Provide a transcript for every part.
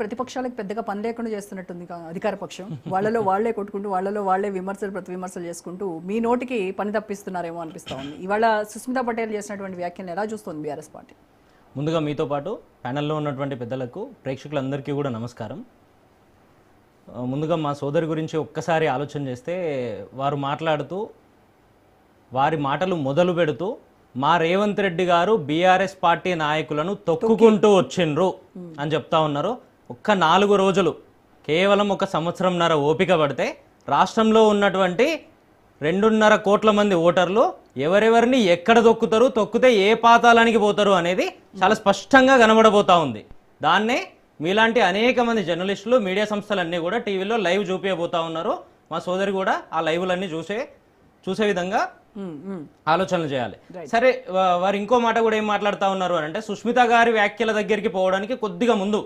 ప్రతిపక్షాలకు పెద్దగా పని లేకుండా చేస్తున్నట్టుంది అధికార పక్షం. వాళ్ళలో వాళ్లే కొట్టుకుంటూ వాళ్ళలో వాళ్లే విమర్శలు ప్రతి విమర్శలు చేసుకుంటూ మీ నోటికి పని తప్పిస్తున్నారేమో అనిపిస్తా ఉంది. ఇవాళ సుస్మితా పటేల్ చేసినటువంటి వ్యాఖ్యలను ఎలా చూస్తుంది బీఆర్ఎస్ పార్టీ? ముందుగా మీతో పాటు ప్యానెల్లో ఉన్నటువంటి పెద్దలకు ప్రేక్షకులందరికీ కూడా నమస్కారం. ముందుగా మా సోదరి గురించి ఒక్కసారి ఆలోచన చేస్తే వారు మాట్లాడుతూ వారి మాటలు మొదలు పెడుతూ మా రేవంత్ రెడ్డి గారు బీఆర్ఎస్ పార్టీ నాయకులను తొక్కుకుంటూ వచ్చిండ్రు అని చెప్తా ఉన్నారు. ఒక్క 4 రోజులు కేవలం 1 సంవత్సరంన్నర ఓపిక పడితే రాష్ట్రంలో ఉన్నటువంటి 2.5 కోట్ల మంది ఓటర్లు ఎవరెవరిని ఎక్కడ తొక్కుతారు, తొక్కితే ఏ పాతాళానికి పోతారు అనేది చాలా స్పష్టంగా కనబడబోతా ఉంది. దాన్నే మీలాంటి అనేక మంది జర్నలిస్టులు మీడియా సంస్థలన్నీ కూడా టీవీలో లైవ్ చూపించబోతా ఉన్నారు. మా సోదరి కూడా ఆ లైవ్లన్నీ చూసే విధంగా ఆలోచనలు చేయాలి. సరే, వారు ఇంకో మాట కూడా ఏం మాట్లాడుతూ ఉన్నారు అని అంటే, సుష్మిత గారి వ్యాఖ్యల దగ్గరికి పోవడానికి కొద్దిగా ముందు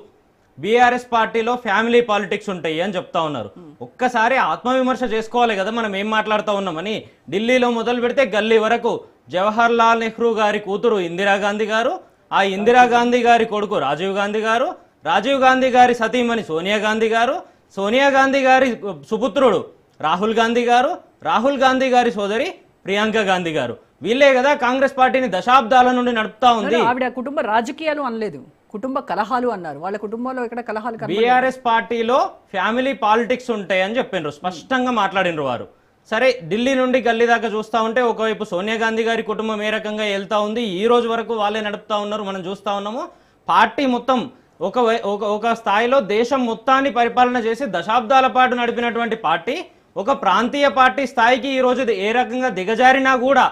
బీఆర్ఎస్ పార్టీలో ఫ్యామిలీ పాలిటిక్స్ ఉంటాయి అని చెప్తా ఉన్నారు. ఒక్కసారి ఆత్మవిమర్శ చేసుకోవాలి కదా మనం ఏం మాట్లాడుతూ ఉన్నామని. ఢిల్లీలో మొదలు పెడితే గల్లీ వరకు జవహర్ లాల్ నెహ్రూ గారి కూతురు ఇందిరాగాంధీ గారు, ఆ ఇందిరాగాంధీ గారి కొడుకు రాజీవ్ గాంధీ గారు, రాజీవ్ గాంధీ గారి సతీమణి సోనియా గాంధీ గారు, సోనియా గాంధీ గారి సుపుత్రుడు రాహుల్ గాంధీ గారు, రాహుల్ గాంధీ గారి సోదరి ప్రియాంక గాంధీ గారు, వీళ్ళే కదా కాంగ్రెస్ పార్టీని దశాబ్దాల నుండి నడుపుతా ఉంది. ఆవిడ కుటుంబ రాజకీయాలు అనలేదు, కుటుంబ కలహాలు అన్నారు. వాళ్ళ కుటుంబంలో ఇక్కడ కలహాలు. బీఆర్ఎస్ పార్టీలో ఫ్యామిలీ పాలిటిక్స్ ఉంటాయని చెప్పిండ్రు, స్పష్టంగా మాట్లాడినరు వారు. సరే, ఢిల్లీ నుండి గల్లీ దాకా చూస్తూ ఉంటే ఒకవైపు సోనియా గాంధీ గారి కుటుంబం ఏ రకంగా వెళ్తా ఉంది, ఈ రోజు వరకు వాళ్ళే నడుపుతా ఉన్నారు, మనం చూస్తూ ఉన్నాము. పార్టీ మొత్తం ఒక స్థాయిలో దేశం మొత్తాన్ని పరిపాలన చేసి దశాబ్దాల పాటు నడిపినటువంటి పార్టీ ఒక ప్రాంతీయ పార్టీ స్థాయికి ఈ రోజు ఏ రకంగా దిగజారినా కూడా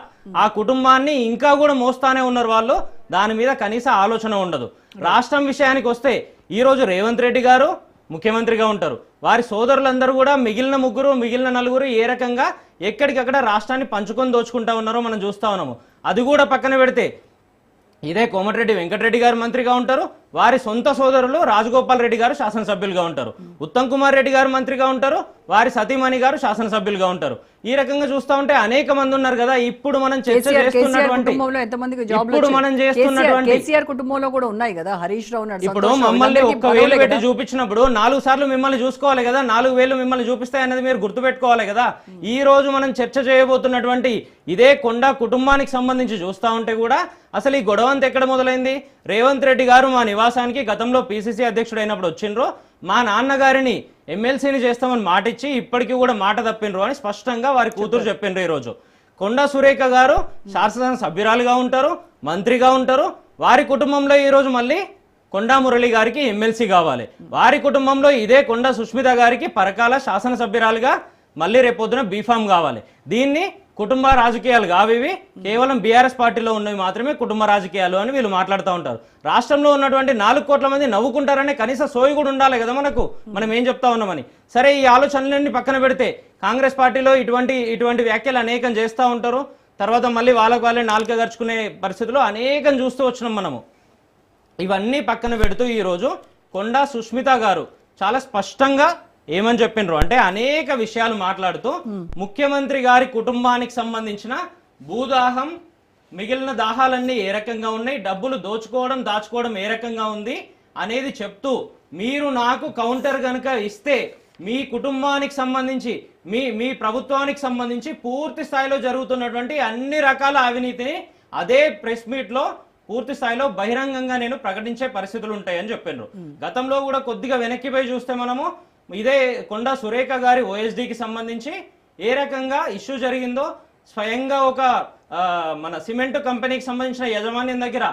ఆ కుటుంబాన్ని ఇంకా కూడా మోస్తానే ఉన్నారు వాళ్ళు. దాని మీద కనీస ఆలోచన ఉండదు. రాష్ట్రం విషయానికి వస్తే ఈ రోజు రేవంత్ రెడ్డి గారు ముఖ్యమంత్రిగా ఉంటారు. వారి సోదరులందరూ కూడా మిగిలిన 4 ఏ రకంగా ఎక్కడికక్కడ రాష్ట్రాన్ని పంచుకొని దోచుకుంటా ఉన్నారో మనం చూస్తా ఉన్నాము. అది కూడా పక్కన పెడితే ఇదే కోమటిరెడ్డి వెంకటరెడ్డి గారు మంత్రిగా ఉంటారు, వారి సొంత సోదరులు రాజగోపాల్ రెడ్డి గారు శాసనసభ్యులుగా ఉంటారు, ఉత్తమ్ కుమార్ రెడ్డి గారు మంత్రిగా ఉంటారు, వారి సతీమణి గారు శాసనసభ్యులుగా ఉంటారు. ఈ రకంగా చూస్తా ఉంటే అనేక మంది ఉన్నారు కదా. ఇప్పుడు మనం చర్చ చేస్తున్నటువంటి కుటుంబంలో కూడా ఉన్నాయి కదా, హరీష్ రావు. ఇప్పుడు మమ్మల్ని 1,000 పెట్టి చూపించినప్పుడు 4 సార్లు మిమ్మల్ని చూసుకోవాలి కదా, 4,000 మిమ్మల్ని చూపిస్తాయి అనేది మీరు గుర్తుపెట్టుకోవాలి కదా. ఈ రోజు మనం చర్చ చేయబోతున్నటువంటి ఇదే కొండ కుటుంబానికి సంబంధించి చూస్తా ఉంటే కూడా అసలు ఈ గొడవంతా ఎక్కడ మొదలైంది? రేవంత్ రెడ్డి గారు మా నివాసానికి గతంలో పిసిసి అధ్యక్షుడు అయినప్పుడు వచ్చిండ్రు, మా నాన్నగారిని ఎమ్మెల్సీని చేస్తామని మాట ఇచ్చి ఇప్పటికీ కూడా మాట తప్పినరు అని స్పష్టంగా వారి కూతురు చెప్పిండ్రు. ఈరోజు కొండా సురేఖ గారు శాసన సభ్యురాలుగా ఉంటారు, మంత్రిగా ఉంటారు. వారి కుటుంబంలో ఈరోజు మళ్ళీ కొండా మురళి గారికి ఎమ్మెల్సీ కావాలి. వారి కుటుంబంలో ఇదే కొండా సుష్మిత గారికి పరకాల శాసనసభ్యురాలుగా మళ్ళీ రేపొద్దున బీఫామ్ కావాలి. దీన్ని కుటుంబ రాజకీయాలు కావివి, కేవలం బీఆర్ఎస్ పార్టీలో ఉన్నవి మాత్రమే కుటుంబ రాజకీయాలు అని వీళ్ళు మాట్లాడుతూ ఉంటారు. రాష్ట్రంలో ఉన్నటువంటి 4 కోట్ల మంది నవ్వుకుంటారనే కనీస సోయి కూడా ఉండాలి కదా మనకు, మనం ఏం చెప్తా ఉన్నామని. సరే, ఈ ఆలోచనలన్నీ పక్కన పెడితే కాంగ్రెస్ పార్టీలో ఇటువంటి వ్యాఖ్యలు అనేకం చేస్తూ ఉంటారు. తర్వాత మళ్ళీ వాళ్ళే నాలుక గరుచుకునే పరిస్థితులు అనేకం చూస్తూ వచ్చినాం మనము. ఇవన్నీ పక్కన పెడుతూ ఈరోజు కొండా సుష్మిత గారు చాలా స్పష్టంగా ఏమని చెప్పిండ్రు అంటే, అనేక విషయాలు మాట్లాడుతూ ముఖ్యమంత్రి గారి కుటుంబానికి సంబంధించిన భూదాహం, మిగిలిన దాహాలన్నీ ఏ రకంగా ఉన్నాయి, డబ్బులు దాచుకోవడం ఏ రకంగా ఉంది అనేది చెప్తూ, మీరు నాకు కౌంటర్ కనుక ఇస్తే మీ కుటుంబానికి సంబంధించి మీ ప్రభుత్వానికి సంబంధించి పూర్తి స్థాయిలో జరుగుతున్నటువంటి అన్ని రకాల అవినీతిని అదే ప్రెస్ మీట్ లో పూర్తి స్థాయిలో బహిరంగంగా నేను ప్రకటించే పరిస్థితులు ఉంటాయని చెప్పినారు. గతంలో కూడా కొద్దిగా వెనక్కిపోయి చూస్తే మనము ఇదే కొండా సురేఖ గారి ఓఎస్డీకి సంబంధించి ఏ రకంగా ఇష్యూ జరిగిందో స్వయంగా ఒక మన సిమెంట్ కంపెనీకి సంబంధించిన యజమాన్యం దగ్గర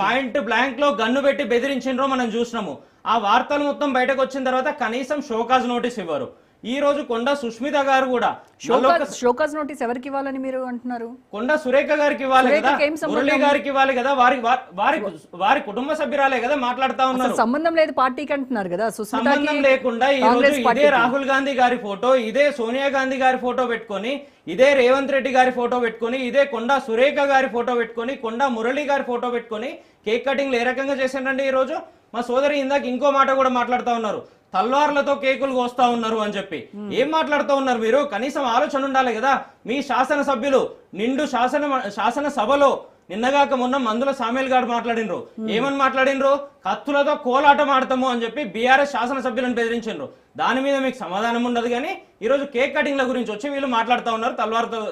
పాయింట్ బ్లాంక్ లో గన్ను పెట్టి బెదిరించిండ్రో మనం చూసినాము. ఆ వార్తలు మొత్తం బయటకు వచ్చిన తర్వాత కనీసం షోకాజ్ నోటీస్ ఇవ్వరు. ఈ రోజు కొండా సుష్మిత గారు కూడా షోకాజ్ నోటీస్ ఎవరికి ఇవ్వాలని మీరు అంటున్నారు? కొండా సురేఖ గారికి ఇవ్వాలి కదా, మురళి గారికి ఇవ్వాలి కదా, వారి కుటుంబ సభ్యురాలే కదా మాట్లాడుతా ఉన్నారు. సంబంధం లేదు పార్టీకి అంటున్నారు కదా. సంబంధం లేకుండా ఈ రోజు ఇదే రాహుల్ గాంధీ గారి ఫోటో, ఇదే సోనియా గాంధీ గారి ఫోటో పెట్టుకొని, ఇదే రేవంత్ రెడ్డి గారి ఫోటో పెట్టుకొని, ఇదే కొండా సురేఖ గారి ఫోటో పెట్టుకొని, కొండా మురళి గారి ఫోటో పెట్టుకొని కేక్ కటింగ్లు ఏ రకంగా చేసిండ్రండి. ఈ రోజు మా సోదరి ఇందాక ఇంకో మాట కూడా మాట్లాడుతూ ఉన్నారు, తల్వార్లతో కేకులు కోస్తా ఉన్నారు అని చెప్పి. ఏం మాట్లాడుతూ ఉన్నారు మీరు? కనీసం ఆలోచన ఉండాలి కదా. మీ శాసనసభ్యులు నిండు శాసన సభలో నిన్నగాక మొన్న మందుల సామేల్ గారు మాట్లాడినరు. ఏమని మాట్లాడినరు? కత్తులతో కోలాటం ఆడతాము అని చెప్పి బీఆర్ఎస్ శాసనసభ్యులను బెదిరించారు. దాని మీద మీకు సమాధానం ఉండదు. కానీ ఈ రోజు కేక్ కటింగ్ల గురించి వచ్చి వీళ్ళు మాట్లాడుతూ ఉన్నారు,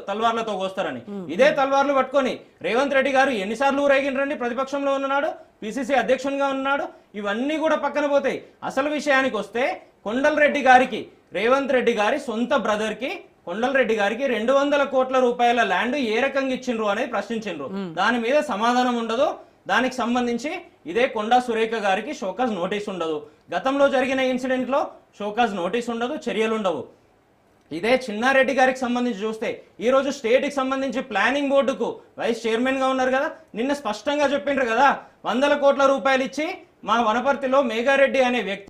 తల్వార్లతో కోస్తారని. ఇదే తల్వార్లు పట్టుకొని రేవంత్ రెడ్డి గారు ఎన్నిసార్లు ఊరేగిండ్రండి? ప్రతిపక్షంలో ఉన్నాడు, పిసిసి అధ్యక్షునిగా ఉన్నాడు. ఇవన్నీ కూడా పక్కన పోతాయి. అసలు విషయానికి వస్తే కొండలరెడ్డి గారికి, రేవంత్ రెడ్డి గారి సొంత బ్రదర్ కి కొండలరెడ్డి గారికి 200 కోట్ల రూపాయల ల్యాండ్ ఏ రకంగా ఇచ్చిండ్రు అనేది ప్రశ్నించిండ్రు. దాని మీద సమాధానం ఉండదు. దానికి సంబంధించి ఇదే కొండా సురేఖ గారికి షోకాజ్ నోటీస్ ఉండదు. గతంలో జరిగిన ఇన్సిడెంట్ లో షోకాజ్ నోటీస్ ఉండదు, చర్యలు ఉండవు. ఇదే చిన్నారెడ్డి గారికి సంబంధించి చూస్తే ఈ రోజు స్టేట్ కి సంబంధించి ప్లానింగ్ బోర్డుకు వైస్ చైర్మన్ గా ఉన్నారు కదా, నిన్న స్పష్టంగా చెప్పిండ్రు కదా 100 కోట్ల రూపాయలు ఇచ్చి మా వనపర్తిలో మేఘారెడ్డి అనే వ్యక్తి